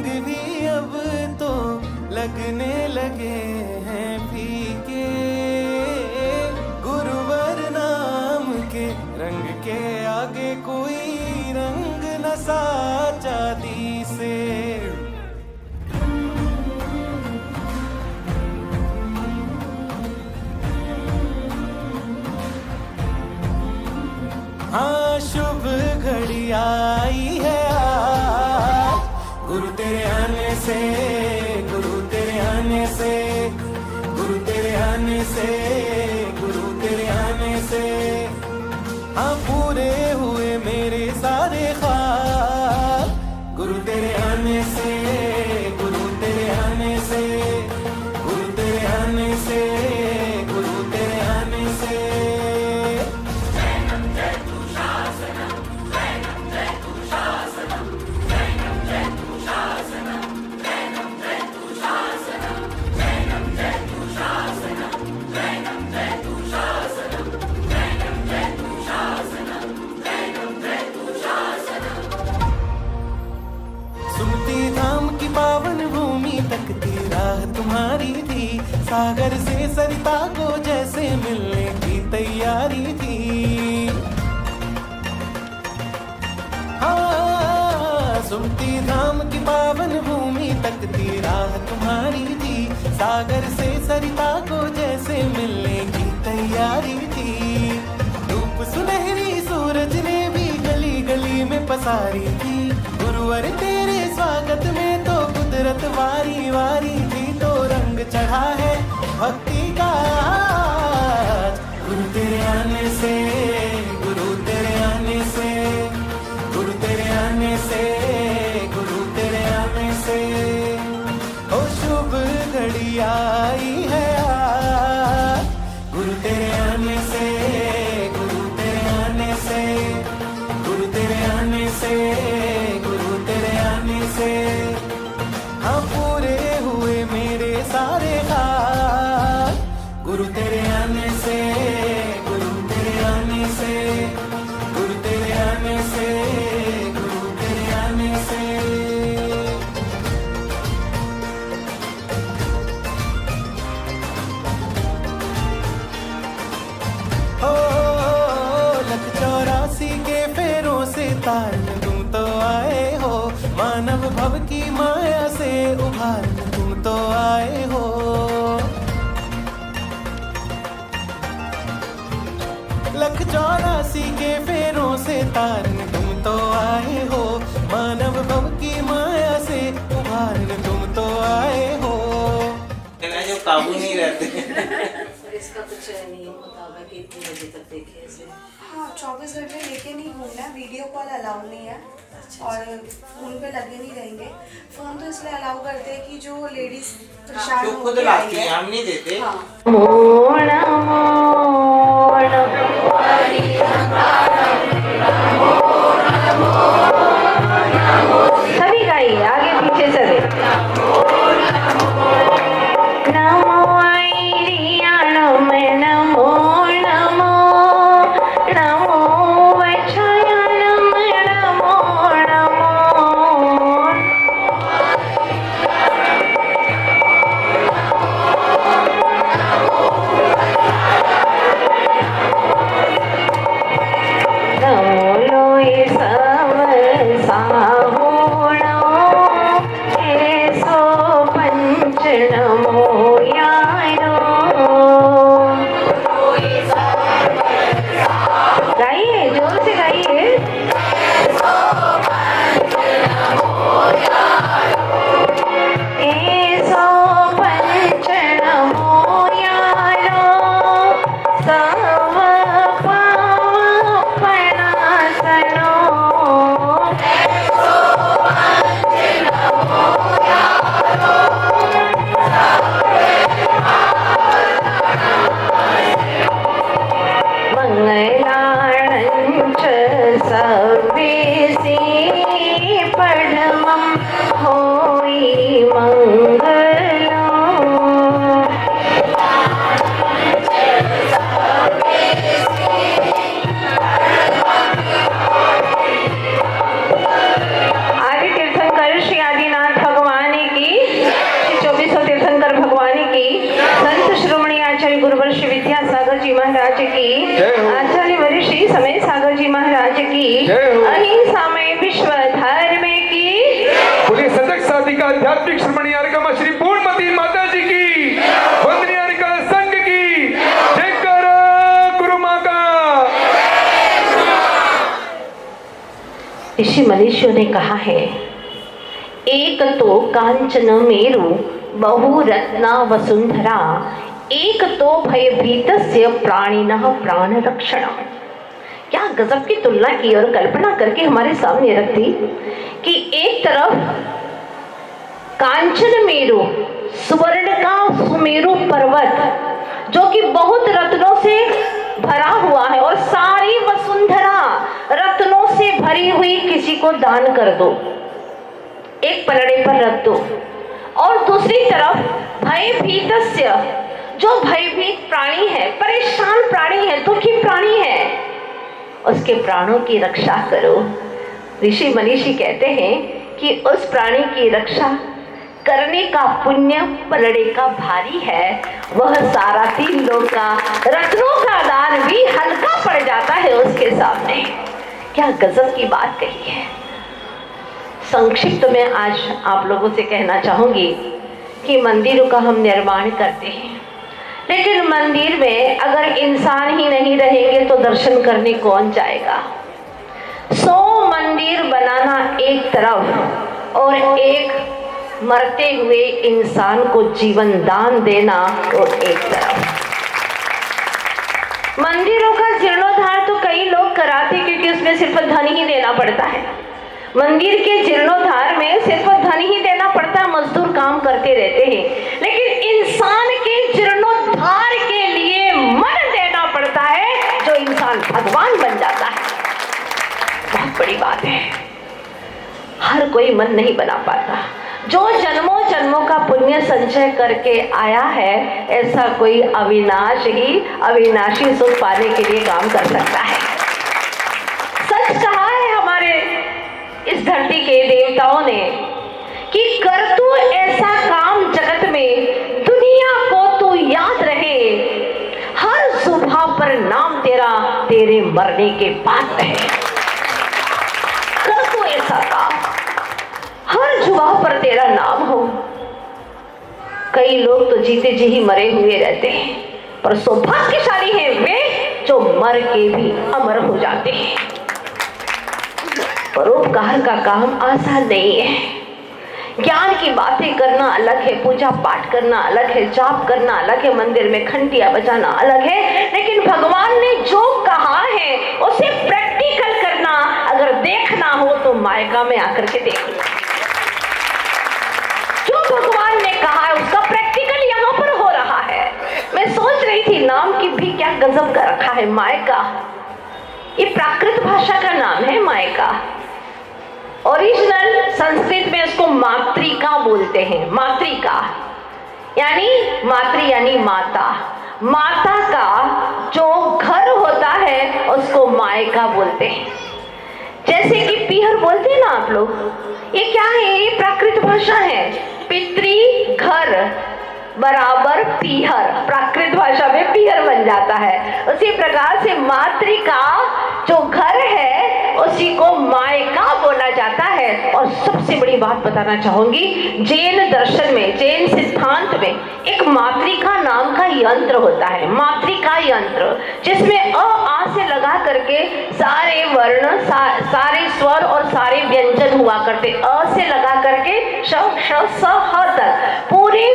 रंग भी अब तो लगने लगे हैं फीके। गुरुवर नाम के रंग के आगे कोई रंग न साचा दी से। हाँ शुभ घड़ी आई है आज, गुरु तेरे आने से, गुरु तेरे आने से, गुरु तेरे आने से, गुरु तेरे आने से। हाँ पूरे हुए मेरे सारे ख्वाब, गुरु तेरे आने से, गुरु तेरे आने से, गुरु तेरे आने से, गुरु तेरे आने से। सुमति धाम की पावन भूमि तक की राह तुम्हारी थी, सागर से सरिता को जैसे मिलने की तैयारी थी। हाँ सुमति धाम की पावन भूमि तक की राह तुम्हारी थी, सागर से सरिता को जैसे मिलने की तैयारी थी। धूप सुनहरी सूरज ने भी गली गली में पसारी थी, गुरुवर तेरे स्वागत में तो कुदरत वारी वारी थी। तो रंग चढ़ा है भक्ति का आज, गुरु तेरे आने से, गुरु तेरे आने से, गुरु तेरे आने से, गुरु तेरे आने से। ओ शुभ घड़ी आई है आज, गुरु तेरे आने से, गुरु तेरे आने से, गुरु तेरे आने से, गुरु तेरे आने से। हाँ पूरे हुए मेरे सारे ख्वाब, गुरु तेरे आने से, गुरु तेरे आने से, गुरु तेरे आने से, गुरु तेरे आने से। ओ लख 84 के फेरों से तारने तुम तो आए हो, मानव भव की माया से उभारने तुम तो आए हो। लख 84 के फेरों से तारने तुम तो आए हो, मानव भव की माया से उभारने तुम तो आए हो। जो काबू नहीं रहते। इसका कुछ नहीं होता होगा कि इतनी बजे तक देखे इसे। हाँ 24 घंटे लेके नहीं घूमना है, वीडियो कॉल अलाउ नहीं है और फोन पे लगे नहीं रहेंगे। फोन तो इसलिए अलाउ करते हैं कि जो लेडीज परेशान जो खुद होके लाती आई हैं, हम नहीं देते। हाँ। सभी गाइए, आगे पीछे चले। नमो आईरियाणम नमो नमो, नमो वक्षायाणम नमो नमो। नमो लोई सब साहुणो, ऐसो पंच नमो यारो। गाइए, जोर से गाइए। ऐसो पंच नमो यारो, सब पावपनासनो। मंगलाणञ्च सव्येसी परमं होई मंगलो। आदि तीर्थंकर श्री आदिनाथ भगवान आचार्य वरी श्री समय सागर जी महाराज की जय हो। अहिंसा में विश्व धर्म की बोलिए सजग साधिका आध्यात्मिक श्रमणी अर्गमा श्री पूर्णमती माता जी की, वंदनीय अर्का संघ की जयकार गुरु माँ का। ऋषि मनीषियों ने कहा है, एक तो कांचन मेरु बहु रत्ना वसुंधरा, एक तो भयभीतस्य प्राणिनः प्राण रक्षणम। क्या गजब की तुलना की और कल्पना करके हमारे सामने रख दी कि एक तरफ कांचन मेरु, स्वर्ण का सुमेरु पर्वत जो कि बहुत रत्नों से भरा हुआ है, और सारी वसुंधरा रत्नों से भरी हुई किसी को दान कर दो, एक पलड़े पर रख दो। और दूसरी तरफ भयभीतस्य, जो भयभीत प्राणी है, परेशान प्राणी है, दुखी प्राणी है, उसके प्राणों की रक्षा करो। ऋषि मनीषी कहते हैं कि उस प्राणी की रक्षा करने का पुण्य पलड़े का भारी है, वह सारा 3 लोक का रत्नों का दान भी हल्का पड़ जाता है उसके सामने। क्या गजब की बात कही है। संक्षिप्त में आज आप लोगों से कहना चाहूंगी कि मंदिरों का हम निर्माण करते हैं, लेकिन मंदिर में अगर इंसान ही नहीं रहेंगे तो दर्शन करने कौन जाएगा। 100 मंदिर बनाना एक तरफ और एक मरते हुए इंसान को जीवन दान देना और एक तरफ। मंदिरों का जीर्णोद्धार तो कई लोग कराते क्योंकि उसमें सिर्फ धन ही देना पड़ता है। मंदिर के जीर्णोद्धार में सिर्फ धन ही देना पड़ता है, मजदूर काम करते रहते हैं, लेकिन इंसान के जीर्णोद्धार के लिए मन देना पड़ता है, जो इंसान भगवान बन जाता है। बहुत बड़ी बात है। हर कोई मन नहीं बना पाता। जो जन्मों जन्मों का पुण्य संचय करके आया है, ऐसा कोई अविनाशी सुख पाने के लिए काम कर सकता है। सच कहा है हमारे इस धरती के देवताओं ने कि कर तू ऐसा काम जगत में, दुनिया को तू याद रहे, हर सुबह पर नाम तेरा तेरे मरने के बाद रहे। कर तू ऐसा काम, हर जुबा पर तेरा नाम हो। कई लोग तो जीते जी ही मरे हुए रहते हैं, पर सौभाग्यशाली हैं वे जो मर के भी अमर हो जाते हैं। परोपकार का काम आसान नहीं है। ज्ञान की बातें करना अलग है, पूजा पाठ करना अलग है, जाप करना अलग है, मंदिर में घंटियां बजाना अलग है, लेकिन भगवान ने जो कहा है उसे प्रैक्टिकल करना, अगर देखना हो तो मायका में आकर के देख लो। जो भगवान ने कहा है उसका प्रैक्टिकल यहाँ पर हो रहा है। मैं सोच रही थी नाम की भी क्या गजब का रखा है, मायका। ये प्राकृत भाषा का नाम है मायका। ओरिजिनल संस्कृत में उसको मातृका बोलते हैं। मातृका यानी माता। माता का जो घर होता है उसको मायका बोलते हैं। जैसे कि पीहर बोलते हैं ना आप लोग, ये क्या है? ये प्राकृत भाषा है। पितृ घर बराबर पीहर, प्राकृत भाषा में पीहर बन जाता है। उसी प्रकार से मातृका जो घर है उसी को मायका बोला जाता है। और सबसे बड़ी बात बताना चाहूंगी, जैन दर्शन में, जैन सिद्धांत में एक मातृका नाम का यंत्र होता है। मातृका यंत्र, जिसमें अ आ से लगा करके सारे वर्ण, सारे स्वर और सारे व्यंजन हुआ करते। अ से लगा करके श, श, स, ह तक पूरे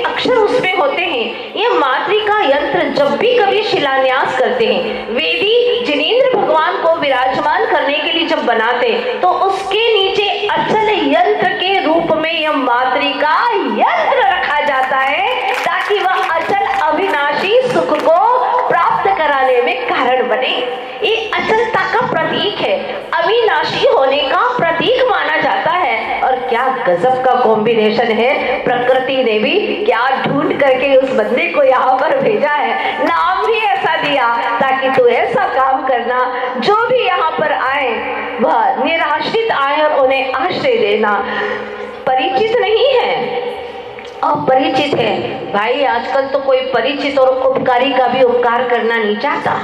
अक्षर उसमें होते हैं। ये मातृका यंत्र जब भी कभी शिलान्यास करते हैं, वेदी जिनेंद्र भगवान को विराजमान करने के लिए जब बनाते तो उसके नीचे अचल यंत्र के रूप में यह मातृका यंत्र रखा जाता है, ताकि वह अचल अविनाशी सुख को प्राप्त कराने में कारण बने। ये अचलता का प्रतीक है, अविनाशी होने का प्रतीक माना जाता है। और क्या गजब का कॉम्बिनेशन है, प्रकृति ने भी क्या ढूंढ करके उस बंदे को यहाँ पर भेजा है, नाम भी ऐसा दिया ताकि तू ऐसा काम करना, जो भी यहाँ पर आए वह निराश्रित आए और उन्हें आश्रय देना। परिचित नहीं है, अपरिचित है। भाई आजकल तो कोई परिचित और उपकारी का भी उपकार करना नहीं चाहता।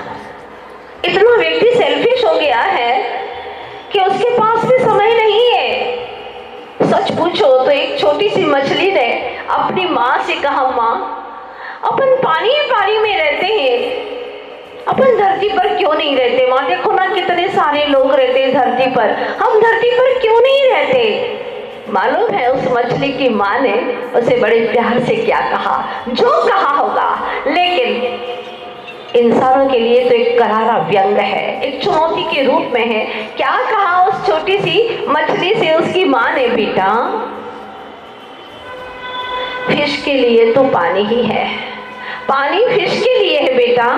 इतना व्यक्ति सेल्फिश हो गया है कि उसके पास भी समय नहीं है। सच पूछो तो एक छोटी सी मछली ने अपनी माँ से कहा, माँ अपन पानी में रहते हैं, अपन धरती पर क्यों नहीं रहते? माँ देखो ना कितने सारे लोग रहते हैं धरती पर, हम धरती पर क्यों नहीं रहते? मालूम है उस मछली की माँ ने उसे बड़े प्यार से क्या कहा, जो कहा होगा, लेकिन इंसानों के लिए तो एक करारा व्यंग है, एक चुनौती के रूप में है। क्या कहा उस छोटी सी मछली से उसकी माँ ने? बेटा, फिश के लिए तो पानी ही है, पानी फिश के लिए है बेटा,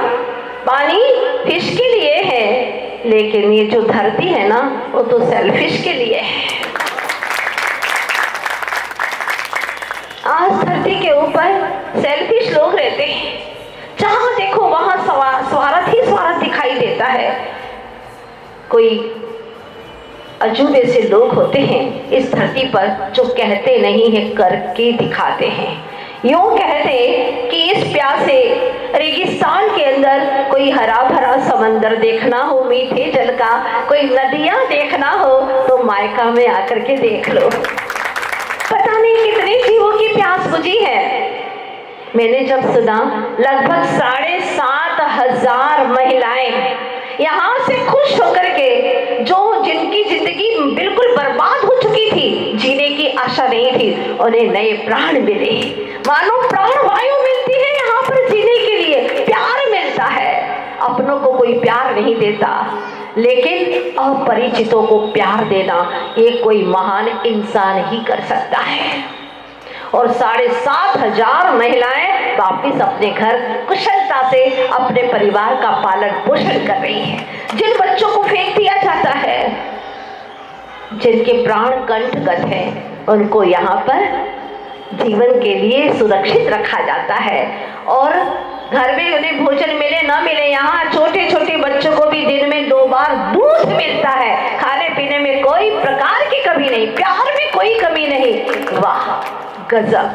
पानी फिश के लिए है, लेकिन ये जो धरती है ना वो तो सेल्फिश के लिए है। आज धरती के ऊपर सेल्फिश लोग रहते हैं, जहां देखो वहां स्वार्थ ही स्वार्थ दिखाई देता है। कोई अजूबे से लोग होते हैं इस धरती पर जो कहते नहीं है, करके दिखाते हैं। यूं कहते कि इस प्यासे रेगिस्तान के अंदर कोई हरा भरा समंदर देखना हो, मीठे जल का कोई नदियां देखना हो तो मायका में आकर के देख लो। पता नहीं कितने जीवों की प्यास बुझी है। मैंने जब सुना लगभग 7,500 महिलाएं यहाँ से खुश होकर के, जो जिनकी जिंदगी बिल्कुल बर्बाद हो चुकी थी, जीने की आशा नहीं थी, उन्हें नए प्राण मिले। मानो प्राण वायु मिलती है यहाँ पर जीने के लिए, प्यार मिलता है। अपनों को कोई प्यार नहीं देता, लेकिन अपरिचितों को प्यार देना ये कोई महान इंसान ही कर सकता है। और 7,500 महिलाएं वापिस अपने घर कुशलता से अपने परिवार का पालन पोषण कर रही हैं। जिन बच्चों को फेंक दिया जाता है, जिनके प्राण कंठगत हैं, उनको यहाँ पर जीवन के लिए सुरक्षित रखा जाता है। और घर में उन्हें भोजन मिले ना मिले, यहाँ छोटे छोटे बच्चों को भी दिन में 2 बार दूध मिलता है। खाने पीने में कोई प्रकार की कमी नहीं, प्यार में कोई कमी नहीं। वाह गजब।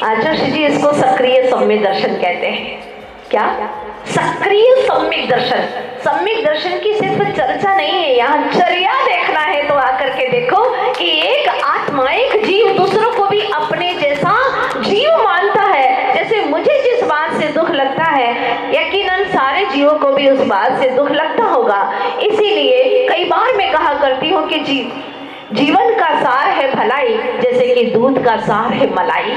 आचार्य जी इसको सक्रिय सम्यक दर्शन कहते हैं। क्या? सक्रिय सम्यक दर्शन। सम्यक दर्शन की सिर्फ चर्चा नहीं है, यहाँ चर्या देखना है तो आकर के देखो कि एक आत्मा, एक जीव दूसरों को भी अपने जैसा जीव मानता है। जैसे मुझे जिस बात से दुख लगता है, यकीनन सारे जीवों को भी उस बात से दुख लगता होगा। इसीलिए कई बार मैं कहा करती हूँ कि जीवन का सार है भलाई, जैसे कि दूध का सार है मलाई।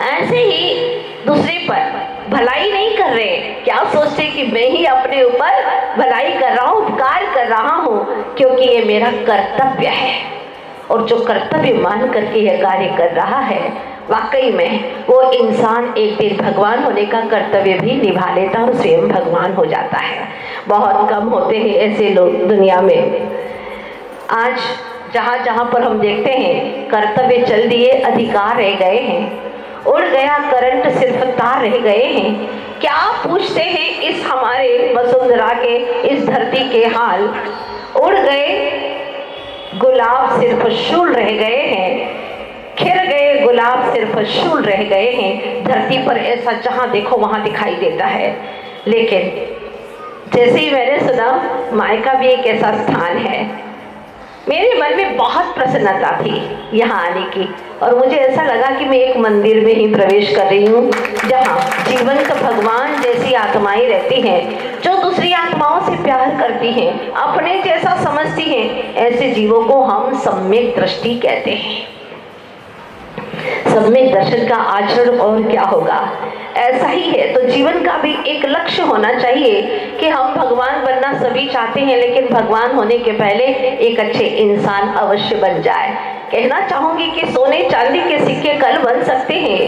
ऐसे ही दूसरे पर भलाई नहीं कर रहे, क्या सोचते कि मैं ही अपने ऊपर भलाई कर रहा हूँ, उपकार कर रहा हूँ, क्योंकि ये मेरा कर्तव्य है। और जो कर्तव्य मान करके यह कार्य कर रहा है, वाकई में वो इंसान एक दिन भगवान होने का कर्तव्य भी निभा लेता और स्वयं भगवान हो जाता है। बहुत कम होते हैं ऐसे लोग दुनिया में। आज जहाँ जहाँ पर हम देखते हैं कर्तव्य चल दिए, अधिकार रह गए हैं, उड़ गया करंट, सिर्फ तार रह गए हैं। क्या पूछते हैं इस हमारे वसुंधरा के, इस धरती के हाल? उड़ गए गुलाब, सिर्फ शूल रह गए हैं। खिल गए गुलाब, सिर्फ शूल रह गए हैं। धरती पर ऐसा जहाँ देखो वहाँ दिखाई देता है। लेकिन जैसे ही मैंने सुना मायका भी एक ऐसा स्थान है, मेरे मन में बहुत प्रसन्नता थी यहाँ आने की। और मुझे ऐसा लगा कि मैं एक मंदिर में ही प्रवेश कर रही हूँ, जहाँ जीवंत भगवान जैसी आत्माएं रहती हैं, जो दूसरी आत्माओं से प्यार करती हैं, अपने जैसा समझती हैं। ऐसे जीवों को हम सम्यक दृष्टि कहते हैं। सम्यक दर्शन का आचरण और क्या होगा? ऐसा ही है तो जीवन का भी एक लक्ष्य होना चाहिए कि हम भगवान बनना सभी चाहते हैं, लेकिन भगवान होने के पहले एक अच्छे इंसान अवश्य बन जाए। कहना चाहूंगी कि सोने चांदी के सिक्के कल बन सकते हैं,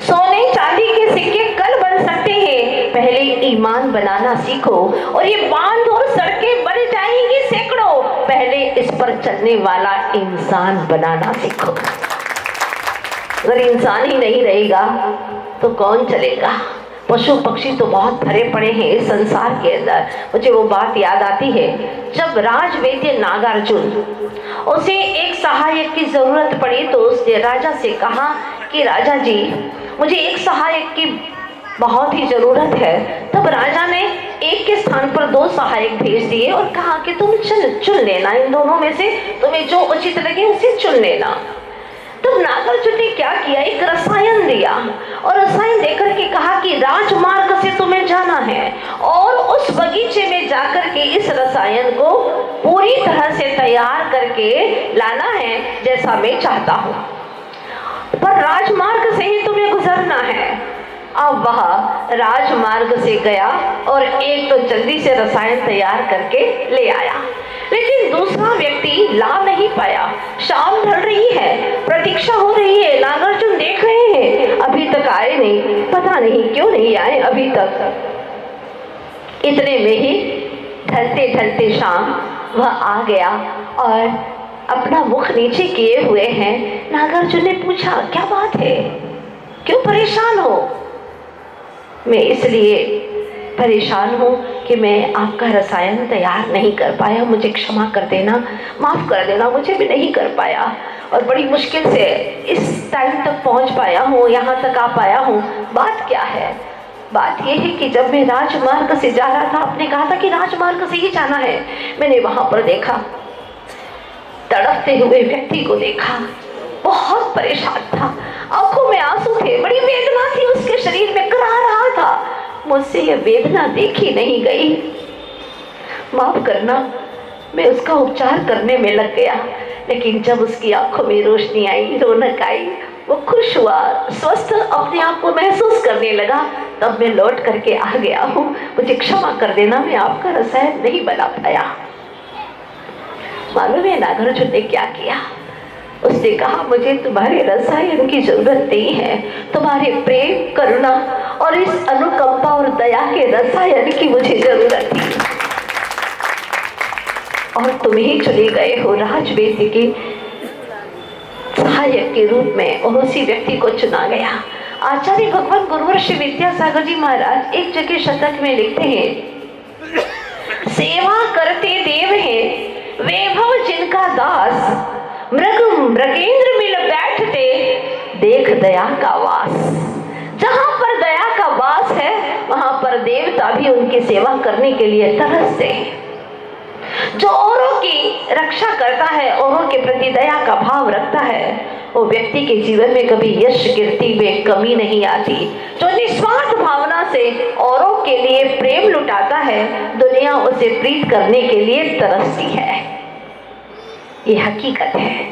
सोने चांदी के सिक्के कल बन सकते हैं। पहले ईमान बनाना सीखो और ये बांध और सड़कें बन जाएंगी सैकड़ों, पहले इस पर चलने वाला इंसान बनाना सीखो। अगर इंसान ही नहीं रहेगा तो कौन चलेगा? पशु पक्षी तो बहुत भरे पड़े हैं इस संसार के अंदर। मुझे वो बात याद आती है जब राजवैद्य नागार्जुन, उसे एक सहायक की जरूरत पड़ी तो उसने राजा से कहा कि राजा जी मुझे एक सहायक की बहुत ही जरूरत है। तब तब राजा ने एक के स्थान पर 2 सहायक भेज दिए और कहा कि तुम चुन लेना, इन दोनों में से तुम्हें जो उचित लगे उसे चुन लेना। तब नागार्जुन ने क्या किया, एक रसायन दिया और रसायन देकर के कहा कि राजमार्ग से तुम्हें जाना है और उस बगीचे में जाकर के इस रसायन को पूरी तरह से तैयार करके लाना है जैसा मैं चाहता हूँ, पर राजमार्ग से ही तुम्हें गुजरना है। अब वह राजमार्ग से गया और एक तो जल्दी से रसायन तैयार करके ले आया, लेकिन दूसरा व्यक्ति ला नहीं पाया। शाम ढल रही है, प्रतीक्षा हो रही है, नागार्जुन देख रहे हैं अभी तक आए नहीं, पता नहीं क्यों नहीं आए अभी तक। इतने में ही ढलते ढलते शाम वह आ गया और अपना मुख नीचे किए हुए हैं। नागार्जुन ने पूछा, क्या बात है, क्यों परेशान हो? मैं इसलिए परेशान हूँ कि मैं आपका रसायन तैयार नहीं कर पाया, मुझे क्षमा कर देना, माफ़ कर देना, मुझे भी नहीं कर पाया और बड़ी मुश्किल से इस टाइम तक पहुँच पाया हूँ, यहाँ तक आ पाया हूँ। बात क्या है? बात यह है कि जब मैं राजमार्ग से जा रहा था, आपने कहा था कि राजमार्ग से ही जाना है, मैंने वहाँ पर देखा, तड़पते हुए व्यक्ति को देखा, बहुत परेशान था, आंखों में आंसू थे, बड़ी वेदना थी उसके शरीर में, करा रहा था। मुझसे यह वेदना देखी नहीं गई, माफ करना, मैं उसका उपचार करने में लग गया, लेकिन जब उसकी आंखों में रोशनी आई, रौनक आई, वो खुश हुआ, स्वस्थ अपने आप को महसूस करने लगा, तब मैं लौट करके आ गया हूँ, मुझे क्षमा कर देना, मैं आपका रसायन नहीं बना पाया। मालूम है नागार्जुन ने क्या किया? उसने कहा, मुझे तुम्हारे रसायन की जरूरत नहीं है, तुम्हारे प्रेम, करुणा और इस अनुकंपा और दया के रसायन की मुझे जरूरत थी। और तुम ही चले गए हो राजवेद्य के सहायक के रूप में, और उसी व्यक्ति को चुना गया। आचार्य भगवान गुरुवर श्री विद्यासागर जी महाराज एक जगह शतक में लिखते हैं, सेवा करते देव हैं वैभव जिनका दास, मृग मृगेंद्र मिल बैठते देख दया का वास। जहां पर दया का वास है वहां पर देवता भी उनकी सेवा करने के लिए तरसते हैं। जो औरों की रक्षा करता है, औरों के प्रति दया का भाव रखता है, वो व्यक्ति के जीवन में कभी यश कीर्ति में कमी नहीं आती। जो निस्वार्थ भावना से औरों के लिए प्रेम लुटाता है, दुनिया उसे प्रीत करने के लिए तरसती है। ये हकीकत है,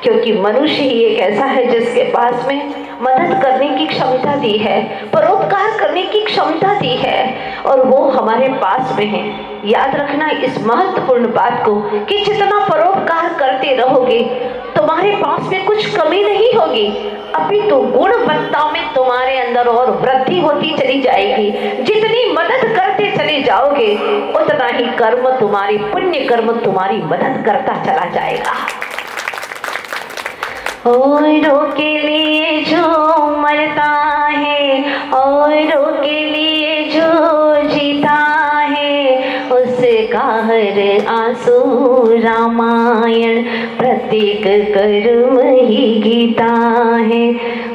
क्योंकि मनुष्य ही एक ऐसा है जिसके पास में मदद करने की क्षमता दी है, परोपकार करने की क्षमता दी है, और वो हमारे पास में है। याद रखना इस महत्वपूर्ण बात को कि जितना परोपकार करते रहोगे तुम्हारे पास में कुछ कमी नहीं होगी, अभी तो गुणवत्ता में तुम्हारे अंदर और वृद्धि होती चली जाएगी। जितनी मदद करते चले जाओगे उतना ही कर्म तुम्हारी, पुण्य कर्म तुम्हारी मदद करता चला जाएगा। औरों के लिए जो मरता है, औरों के लिए जो जीता है, उसका हर आंसू रामायण, प्रत्येक कर्म ही गीता है,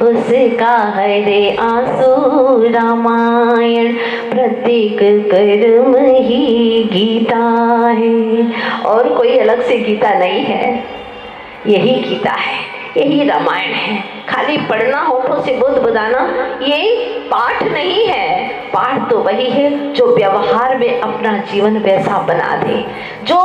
उसका हर आंसू रामायण, प्रत्येक कर्म ही गीता है। और कोई अलग से गीता नहीं है, यही गीता है, यही रामायण है। खाली पढ़ना, होठों से बुदबुदाना, ये पाठ नहीं है। पाठ तो वही है जो व्यवहार में अपना जीवन वैसा बना दे। जो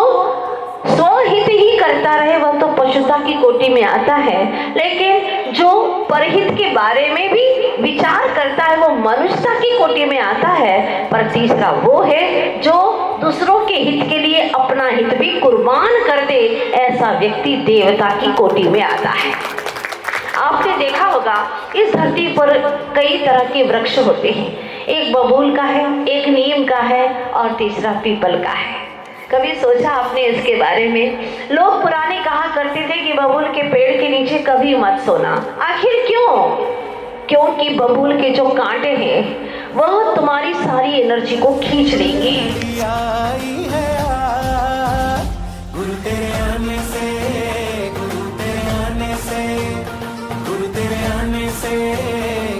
स्वहित ही करता रहे वह तो पशुता की कोटि में आता है, लेकिन जो परहित के बारे में भी विचार करता है वो मनुष्यता की कोटि में आता है। पर तीसरा वो है जो दूसरों के हित के लिए अपना हित भी कुर्बान कर दे, ऐसा व्यक्ति देवता की कोटि में आता है। आपने देखा होगा इस धरती पर कई तरह के वृक्ष होते हैं, एक बबूल का है, एक नीम का है और तीसरा पीपल का है। कभी सोचा आपने इसके बारे में? लोग पुराने कहा करते थे कि बबूल के पेड़ के नीचे कभी मत सोना। आखिर क्यों? क्योंकि बबूल के जो कांटे हैं वह तुम्हारी सारी एनर्जी को खींच लेंगे। गुरु तेरे आने से, गुरु तेरे आने से, गुरु तेरे आने से,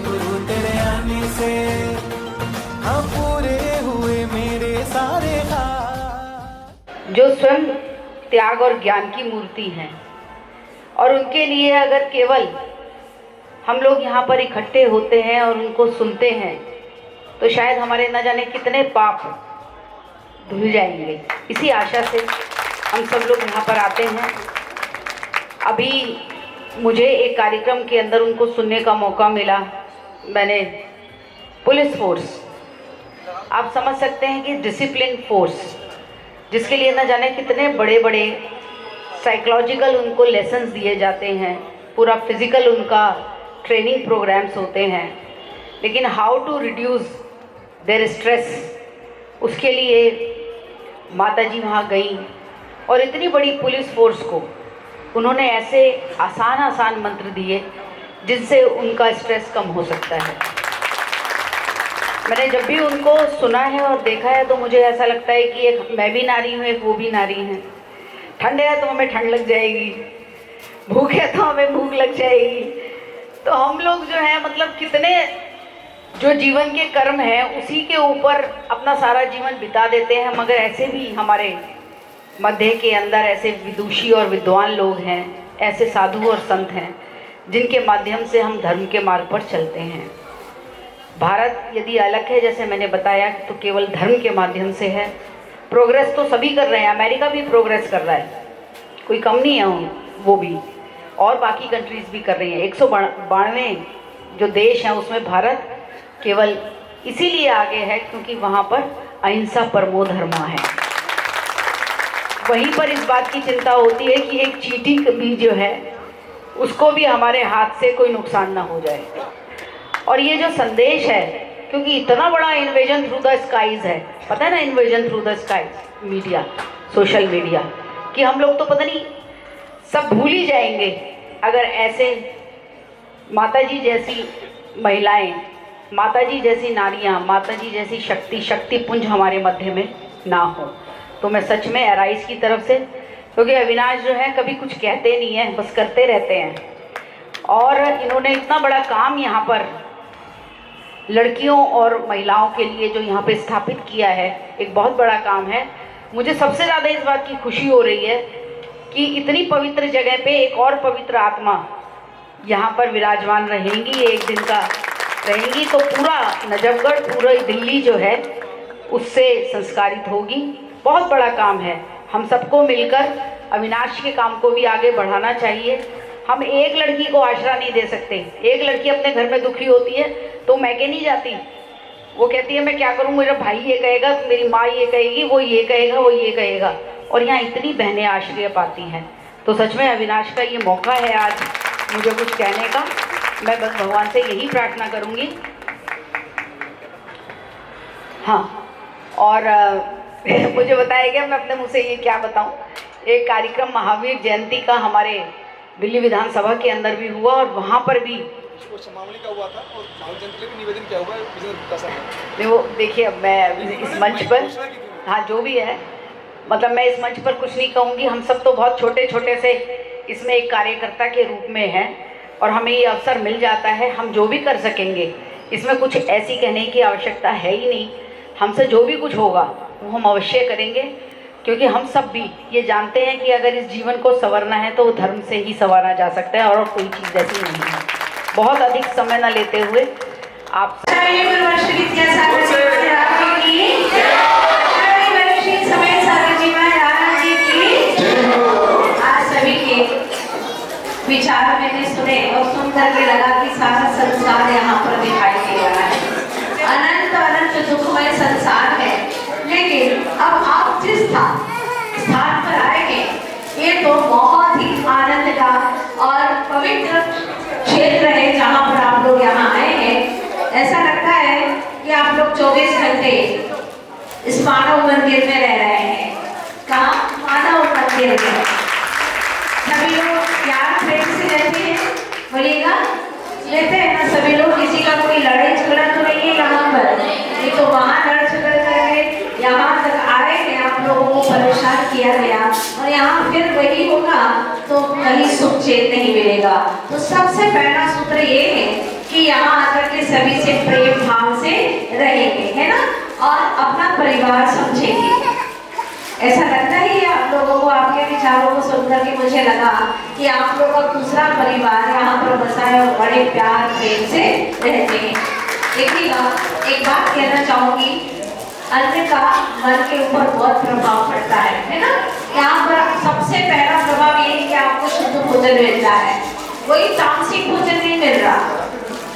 गुरु तेरे आने से, हाँ पूरे हुए मेरे सारे ख्वाब। जो स्वयं त्याग और ज्ञान की मूर्ति हैं, और उनके लिए अगर केवल हम लोग यहाँ पर इकट्ठे होते हैं और उनको सुनते हैं तो शायद हमारे न जाने कितने पाप धुल जाएंगे। इसी आशा से हम सब लोग यहाँ पर आते हैं। अभी मुझे एक कार्यक्रम के अंदर उनको सुनने का मौका मिला। मैंने पुलिस फोर्स, आप समझ सकते हैं कि डिसिप्लिन फोर्स, जिसके लिए न जाने कितने बड़े बड़े साइकोलॉजिकल उनको लेसन्स दिए जाते हैं, पूरा फिजिकल उनका ट्रेनिंग प्रोग्राम्स होते हैं, लेकिन how to reduce their stress, उसके लिए माताजी वहाँ गई और इतनी बड़ी पुलिस फोर्स को उन्होंने ऐसे आसान आसान मंत्र दिए जिनसे उनका स्ट्रेस कम हो सकता है। मैंने जब भी उनको सुना है और देखा है तो मुझे ऐसा लगता है कि एक मैं भी नारी हूँ, एक वो भी नारी हैं। ठंड है तो हमें ठंड लग जाएगी, भूख है तो हमें भूख लग जाएगी। तो हम लोग जो है मतलब कितने जो जीवन के कर्म हैं उसी के ऊपर अपना सारा जीवन बिता देते हैं, मगर ऐसे भी हमारे मध्य के अंदर ऐसे विदुषी और विद्वान लोग हैं, ऐसे साधु और संत हैं जिनके माध्यम से हम धर्म के मार्ग पर चलते हैं। भारत यदि अलग है, जैसे मैंने बताया, तो केवल धर्म के माध्यम से है। प्रोग्रेस तो सभी कर रहे हैं, अमेरिका भी प्रोग्रेस कर रहा है, कोई कम नहीं है वो भी, और बाकी कंट्रीज़ भी कर रही हैं। 192 जो देश हैं उसमें भारत केवल इसीलिए आगे है क्योंकि वहाँ पर अहिंसा परमो धर्मा है। वहीं पर इस बात की चिंता होती है कि एक चींटी भी जो है उसको भी हमारे हाथ से कोई नुकसान ना हो जाए। और ये जो संदेश है, क्योंकि इतना बड़ा इन्वेजन थ्रू द स्काईज है, पता है ना, invasion through the skies, media, social media, कि हम लोग तो पता नहीं सब भूल ही जाएंगे अगर ऐसे माताजी जैसी महिलाएं, माताजी जैसी नारियां, माताजी जैसी शक्ति पुंज हमारे मध्य में ना हो। तो मैं सच में एराइज की तरफ से, क्योंकि अविनाश जो है कभी कुछ कहते नहीं हैं, बस करते रहते हैं, और इन्होंने इतना बड़ा काम यहाँ पर लड़कियों और महिलाओं के लिए जो यहाँ पे स्थापित किया है, एक बहुत बड़ा काम है। मुझे सबसे ज़्यादा इस बात की खुशी हो रही है कि इतनी पवित्र जगह पे एक और पवित्र आत्मा यहाँ पर विराजमान रहेंगी, एक दिन का रहेंगी, तो पूरा नजफगढ़, पूरा दिल्ली जो है उससे संस्कारित होगी। बहुत बड़ा काम है, हम सबको मिलकर अविनाश के काम को भी आगे बढ़ाना चाहिए। हम एक लड़की को आश्रय नहीं दे सकते। एक लड़की अपने घर में दुखी होती है तो मैके नहीं जाती, वो कहती है मैं क्या करूं, मेरा भाई ये कहेगा, मेरी माँ ये कहेगी, वो ये कहेगा, वो ये कहेगा, और यहाँ इतनी बहनें आश्रय पाती हैं। तो सच में अविनाश का ये मौका है आज मुझे कुछ कहने का। मैं बस भगवान से यही प्रार्थना करूँगी। हाँ, और मुझे बताया गया, मैं अपने मुँह से ये क्या बताऊँ, एक कार्यक्रम महावीर जयंती का हमारे दिल्ली विधानसभा के अंदर भी हुआ, और वहाँ पर भी मामले का हुआ था और महावीर जयंती के लिए निवेदन क्या हुआ नहीं, वो देखिए अब मैं इस मंच पर, हाँ जो भी है, मतलब मैं इस मंच पर कुछ नहीं कहूँगी। हम सब तो बहुत छोटे छोटे से इसमें एक कार्यकर्ता के रूप में हैं, और हमें ये अवसर मिल जाता है। हम जो भी कर सकेंगे, इसमें कुछ ऐसी कहने की आवश्यकता है ही नहीं। हमसे जो भी कुछ होगा वो हम अवश्य करेंगे, क्योंकि हम सब भी ये जानते हैं कि अगर इस जीवन को संवरना है तो वो धर्म से ही संवारा जा सकता है, और कोई चीज़ ऐसी नहीं है। बहुत अधिक समय न लेते हुए आप विचार मैंने सुने और सुन करके लगा कि सारा संसार यहाँ पर दिखाई दे रहा है। अनंत दुखमय संसार है, लेकिन अब आप जिस स्थान पर आएंगे, ये तो बहुत ही आनंद का और पवित्र क्षेत्र है जहाँ पर आप लोग यहाँ आए हैं। ऐसा लगता है कि आप लोग 24 घंटे इस मानव मंदिर में रह रहे हैं। कहाँ? मानव मंदिर में। सभी लोग प्यार प्रेम से रहते हैं, बोलिएगा, लेते हैं ना सभी लोग। किसी का कोई लड़ाई झगड़ा तो नहीं है यहाँ पर, ये तो वहाँ लड़ झगड़ करके यहाँ तक आए हैं, आप लोगों को परेशान किया गया, और यहाँ फिर वही होगा तो कहीं सुख चैन नहीं मिलेगा। तो सबसे पहला सूत्र ये है कि यहाँ आकर के सभी से प्रेम भाव से रहेंगे, है ना, और अपना परिवार समझेंगे। ऐसा लगता ही है आप लोगों को, आपके विचारों को सुनकर के मुझे लगा कि आप लोग का दूसरा परिवार यहाँ पर बसा है और बड़े प्यार प्रेम से रहते हैं। देखिएगा, एक बात कहना चाहूंगी, अन्न का मन के ऊपर बहुत प्रभाव पड़ता है ना। यहाँ पर सबसे पहला प्रभाव ये है कि आपको शुद्ध भोजन मिलता है, कोई तामसिक भोजन नहीं मिल रहा,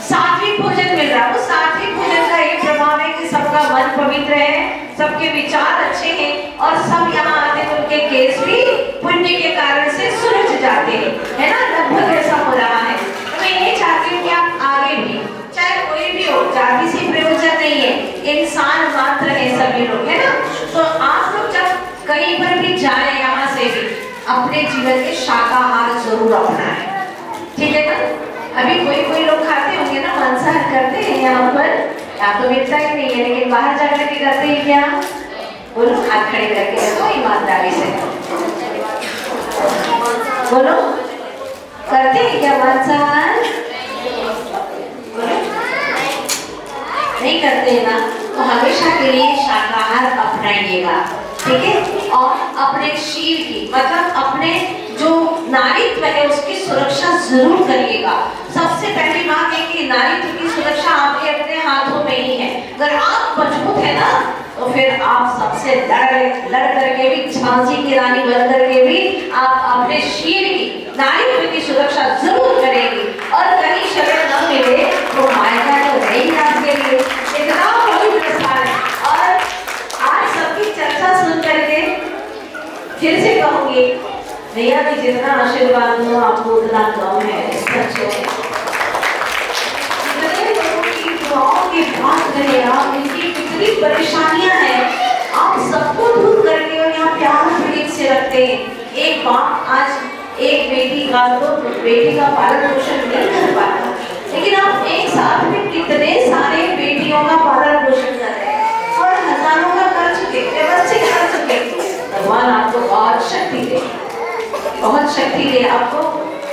सात्विक भोजन मिल रहा। वो सात्विक भोजन का एक प्रभाव है कि सबका मन पवित्र है, सबके विचार अच्छे हैं और सब यहाँ आते तो उनके केस भी पुण्य के कारण से सुलझ जाते हैं, है ना। लगभग ऐसा हो रहा है। तो मैं ये चाहती हूँ कि आप आगे भी, चाहे कोई भी हो, जाति से प्रयोजन नहीं है, इंसान मात्र है सभी लोग, है ना। तो आप लोग जब कहीं पर भी जाए यहाँ से भी अपने जीवन में शाकाहार जरूर अपनाएं, ठीक है ना। अभी कोई लोग खाते होंगे ना, मांसाहार करते हैं यहाँ पर, यहाँ तो मिलता ही नहीं है, लेकिन बाहर जाकर के करते हैं क्या? बोलो, हाथ खड़े करके रखो ईमानदारी से, बोलो, करते हैं क्या मांसाहार? नहीं करते ना, तो हमेशा के लिए शाकाहार अपनाइएगा, ठीक है। और अपने शरीर की, मतलब अपने जो नारीत्व है उसकी सुरक्षा जरूर करिएगा। सबसे पहली बात है कि नारीत्व की सुरक्षा आपके अपने हाथों में ही है। अगर आप मजबूत है ना, तो फिर आप सबसे लड़ करके भी, झांसी की रानी बन करके भी आप अपने शरीर की, नारीत्व की सुरक्षा जरूर करेंगे। और कहीं शरण न मिले तो मायका तो नहीं आपके लिए, इतना पवित्र स्थान है। और आज सबकी चर्चा सुन करके फिर से कहूंगी, भैया भी जितना आशीर्वाद दो आपको उतना कम है। सच्चे की बात करें आप, इनकी कितनी परेशानियां हैं, आप सबको दूर करके और यहाँ प्यार प्रेम से रखते हैं। एक बाप आज एक बेटी का, तो बेटी का पालन पोषण नहीं कर पाता, लेकिन आप एक साथ में कितने सारे बेटियों का पालन पोषण कर रहे हैं और हजारों का कर चुके, व्यवस्थित कर चुके। भगवान आपको बहुत शक्ति दे, बहुत शक्ति दे आपको,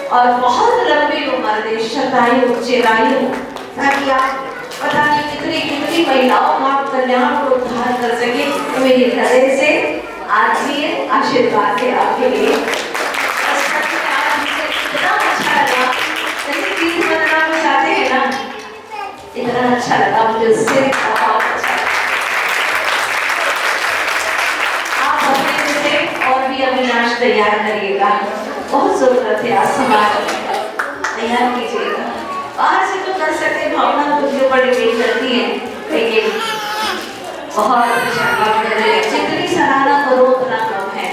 और बहुत लंबी उम्र दे, शतायु चिरायु, ताकि आप पता नहीं कितनी महिलाओं का कल्याण को उद्धार कर सके। तो मेरी हृदय से आत्मीय आशीर्वाद है आपके लिए। इतना अच्छा लगा, जैसे तीर्थ बनना को चाहते हैं ना, इतना अच्छा लगा मुझे, उससे बहुत अच्छा लगा। आप अपने से और भी अविनाश तैयार करिएगा, बहुत जरूरत है आज समाज में, तैयार कीजिएगा। बाहर से तो कर सकते, भावना खुद के ऊपर डिपेंड करती है, लेकिन बहुत जितनी सराहना करो उतना कम है।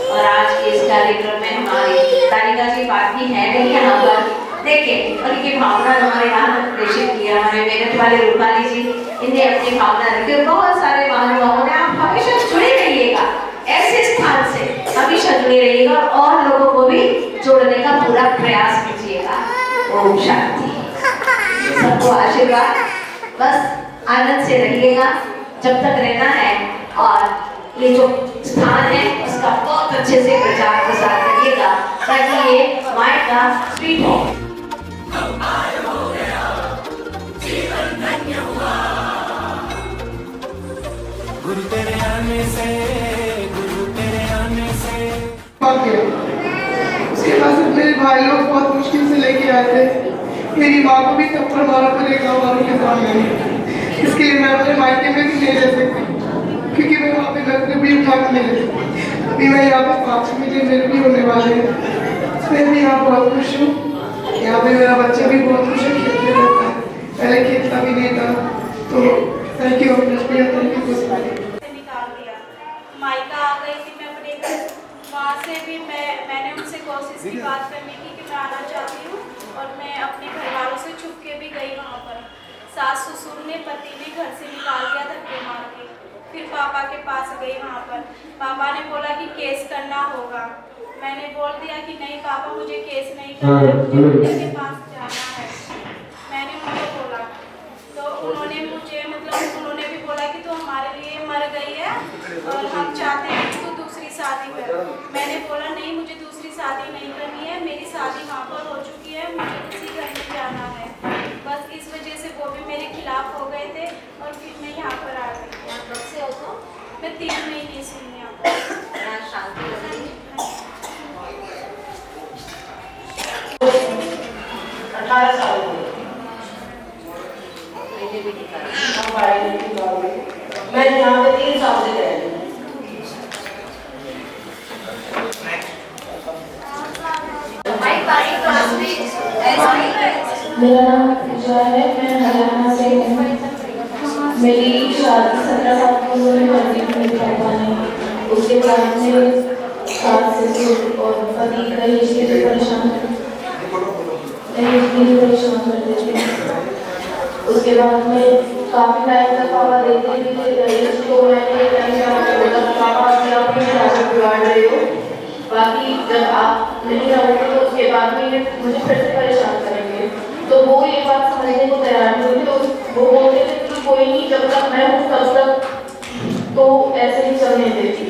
और आज के इस कार्यक्रम में हमारी तारिका जी बाकी है नहीं यहाँ पर, देखिए उनकी भावना हमारे यहाँ प्रेषित किया, हमारे मेहनत वाले रूपाली जी, इन्हें अपनी भावना रखी। बहुत सारे महानुभावों ने, आप हमेशा जुड़े रहिएगा ऐसे स्थान से, हमेशा जुड़े रहिएगा और लोगों को भी जोड़ने का पूरा प्रयास कीजिएगा। ओम शांति, सबको आशीर्वाद, बस आनंद से रहिएगा जब तक रहना है। और ये जो स्थान है उसका बहुत अच्छे से प्रचार प्रसार करिएगा, ताकि ये माय का स्वीट हो। गुरु तेरे आने से, गुरु तेरे आने से। उसके बाद मेरे भाई लोग बहुत मुश्किल से लेके आए थे, मेरी माँ को भी थप्पड़ मारा पड़ेगा वालों के सामने, इसके लिए मैं अपने मायके में भी नहीं रह सकती, क्योंकि मैं वहाँ पे घर भी उठा कर नहीं रह सकती। अभी मैं यहाँ पे 5 महीने मेरे भी होने वाले हैं, मैं भी यहाँ बहुत खुश हूँ। यहाँ पे मेरा बच्चा भी बहुत खुश है, खेलते रहता है, पहले खेलता भी नहीं था। तो थैंक यू, थैंक यू निकाल दिया, मायका आ गई थी मैं अपने घर, वहाँ से भी मैंने उनसे कोशिश की बात करने की कि मैं आना चाहती हूँ, और मैं अपने घर वालों से छुप के भी गई वहाँ पर। सास ससुर ने, पति ने घर से निकाल दिया धक्के मार के। फिर पापा के पास गई वहाँ पर, पापा ने बोला कि केस करना होगा। मैंने बोल दिया कि नहीं पापा, मुझे केस नहीं करना है, मुझे मुझे के पास जाना है। मैंने उनको बोला, तो उन्होंने मुझे, मतलब उन्होंने भी बोला कि तो हमारे लिए मर गई है और हम चाहते हैं कि तू दूसरी शादी कर। मैंने बोला नहीं, मुझे दूसरी शादी नहीं करनी है, मेरी शादी वहाँ पर हो चुकी है, मुझे उसी घर में जाना है। बस इस वजह से वो भी मेरे खिलाफ हो गए थे और फिर मैं यहाँ पर आ गई। मैं 3 महीने से हूँ यहाँ पर। यहाँ शांति लग रही है। 18 साल की मुझे भी दिखा रही मैं यहाँ पे 3 साल से रह रही हूँ। भाई पारी क्लास में ऐसा ही है। मेरा नाम पूजा है, मैं हरियाणा से हूँ। मेरी शादी 17 साल की उम्र में कर दी थी मेरे पापा ने। उसके बाद में सास ससुर और पति दहेज के लिए परेशान करते थे। उसके बाद में काफ़ी टाइम तक पापा देते भी थे दहेज, तो मैंने पापा अभी आप अपनी शादी बिगाड़ रहे हो, बाकी जब आप नहीं रहोगे तो उसके बाद में ये मुझे फिर से परेशान करेंगे। तो वो ये बात समझने को तैयार नहीं हुई। तो वो बोलते थे कि कोई नहीं, जब तक मैं हूँ तब तक तो ऐसे ही चलने देती।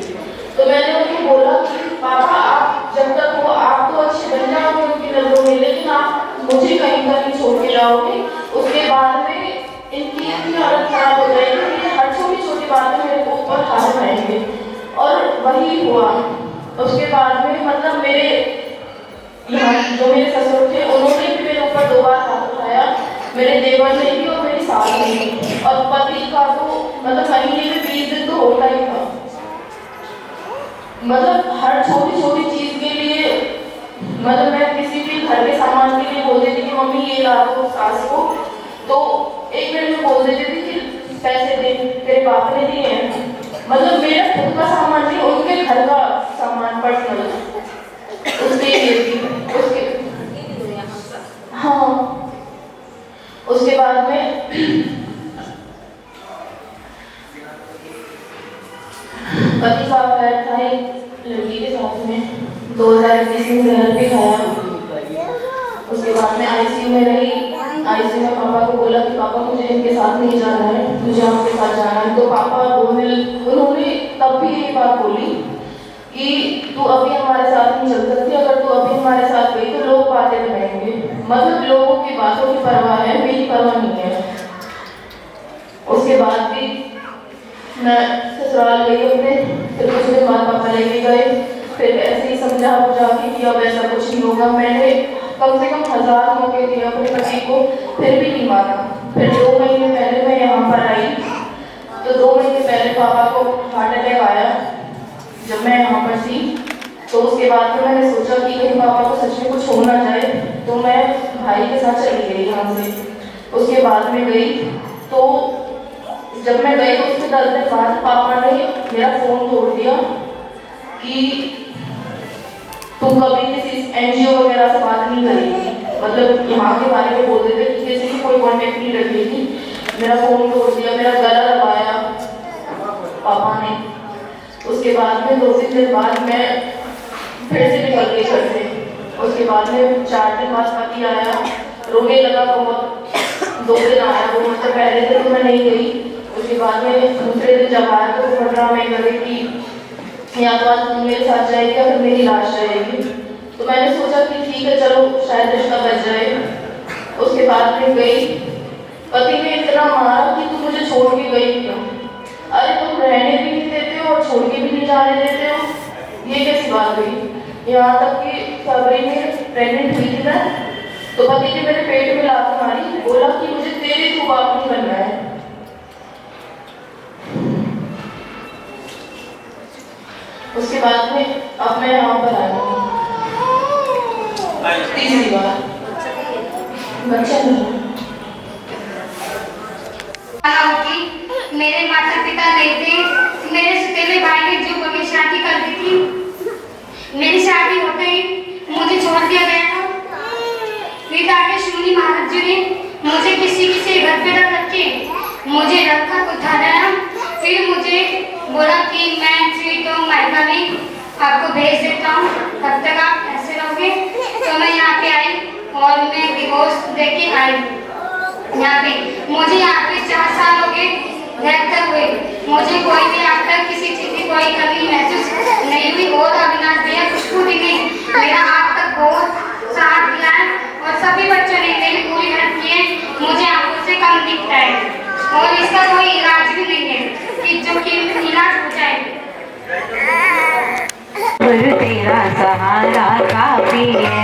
तो मैंने उनको बोला कि पापा आप जब तक हो आप तो अच्छे बन जाओगे उनकी नजरों में, लेकिन आप मुझे कहीं पर नहीं छोड़ के जाओगे। उसके बाद में इनकी इतनी हालत खराब हो जाएगी कि हर छोटी छोटी बात में मेरे को ऊपर हाथ आएंगे। और वही हुआ। उसके बाद में मतलब मेरे यहाँ जो मेरे ससुर थे उन्होंने भी मेरे ऊपर 2 बार हाथ उठाया, मेरे देवर ने भी और मेरी सास ने भी। और पति का तो मतलब महीने में 20 दिन तो होता ही था। मतलब हर छोटी छोटी चीज के लिए मतलब मैं किसी भी घर के सामान के लिए बोल देती कि मम्मी ये ला दो सास को, तो 1 मिनट में बोल देती थी कि पैसे दे, तेरे बाप ने दिए हैं। मतलब मेरा खुद का सामान नहीं, उनके घर का सामान पर्सनल उसके लिए भी। उसके हाँ उसके बाद में पति का अफेयर था एक लड़की के साथ में। 2021 में जहर भी खाया। उसके बाद में आईसीयू में रही। आईसीयू में पापा को बोला कि पापा मुझे इनके साथ नहीं जाना है, मुझे आपके साथ जाना है। तो पापा उन्होंने तब भी ये बात बोली कि तू अभी हमारे साथ नहीं चल सकती, अगर तू अभी हमारे साथ गई तो लोग बातें बनाएंगे। मतलब लोगों की बातों की परवाह है, मेरी परवाह नहीं है। उसके बाद भी मैं ससुराल गई अपने, फिर कुछ दिन बाद पापा लेके गए। फिर ऐसे ही समझा बुझा के कि अब ऐसा कुछ नहीं होगा। मैंने कम से कम 1000 मौके दिए अपने पति को, फिर भी नहीं माना। फिर 2 महीने पहले मैं यहाँ पर आई, तो 2 महीने पहले पापा को हार्ट अटैक आया जब मैं यहाँ पर थी। तो उसके बाद में मैंने सोचा कि कहीं पापा को सच में कुछ हो ना जाए, तो मैं भाई के साथ चली गई यहाँ से। उसके बाद में गई, तो जब मैं गई तो उसके 10 दिन बाद पापा ने मेरा फ़ोन तोड़ दिया कि तुम कभी किसी NGO वगैरह से बात नहीं करेगी। मतलब यहाँ के बारे में बोल देते कि किसी की कोई कॉन्टेक्ट नहीं रखेगी। मेरा फ़ोन तोड़ दिया, मेरा गला दबाया पापा ने। उसके बाद में 2-3 दिन बाद मैं फिर से निकल गई घर से। उसके बाद में 4 दिन बाद पति आया, रोने लगा बहुत। 2 दिन आया वो, मतलब पहले दिन तो मैं नहीं गई। उसके बाद में दूसरे दिन जब आया तो घटना में लगे कि या तो आज तुम मेरे साथ जाएगी या फिर मेरी लाश रहेगी। तो मैंने सोचा कि ठीक है चलो शायद रिश्ता बच जाए। उसके बाद में गई, पति ने इतना मारा कि तुम मुझे छोड़ के गई क्यों? अरे तुम रहने भी नहीं देते हो और छोड़ के भी नहीं जाने देते हो, ये कैसी बात हुई? यहाँ तक कि फरवरी में प्रेग्नेंट हुई थी मैं, तो पति ने मेरे पेट में लात मारी, बोला कि मुझे तेरे को बाप नहीं बनना है। उसके बाद में अब मैं यहाँ पर आई हूँ 3री बार। बच्चा नहीं। मेरे माता पिता नहीं थे, मेरे सौतेले भाई ने जो मेरी शादी कर दी थी। मेरी शादी होते ही मुझे छोड़ दिया गया था। फिर आगे शिवनी महाराज जी ने मुझे किसी घर पे रख रखे, मुझे रखा उठाया। फिर मुझे बोला कि मैं ठीक हूँ, मायका में आपको भेज देता हूँ, तब तक आप ऐसे रहोगे। तो मैं यहाँ पे आई और मैं डिवोर्स देके आई यहाँ पे। मुझे यहाँ पे 4 साल हो गए रहते हुए, मुझे कोई भी आज तक किसी चीज़ की कोई कमी महसूस नहीं हुई। और अविनाश भैया खुशबू दी ने मेरा आज तक बहुत साथ दिया है और सभी बच्चों ने मेरी पूरी हेल्प की है। मुझे आंखों से कम दिखता है और इसका कोई इलाज भी नहीं है कि जो कि इलाज हो जाएंगे। तेरा सहारा काफी है,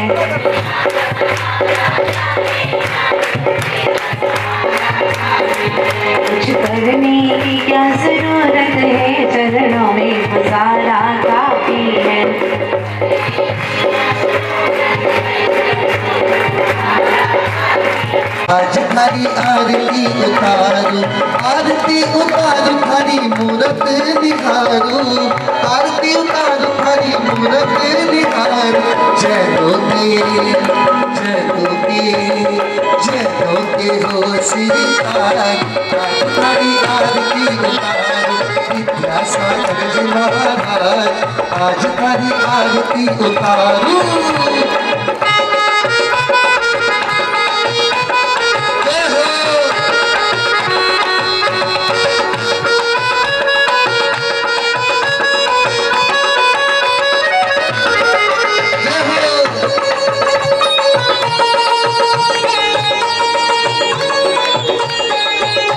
कुछ करने की क्या जरूरत है, चरणों में गुजारा काफी है। आज हरी आरती उतारू, आरती उतारू हरी मूरत निहारू, आरती उतारू हरी मूरत निहारू। जय दोगे जय दोगे जय दोगे हो श्रीकार। आज हरी आरती उतारू विद्यासागर महाराज, आज हरी आरती उतारू।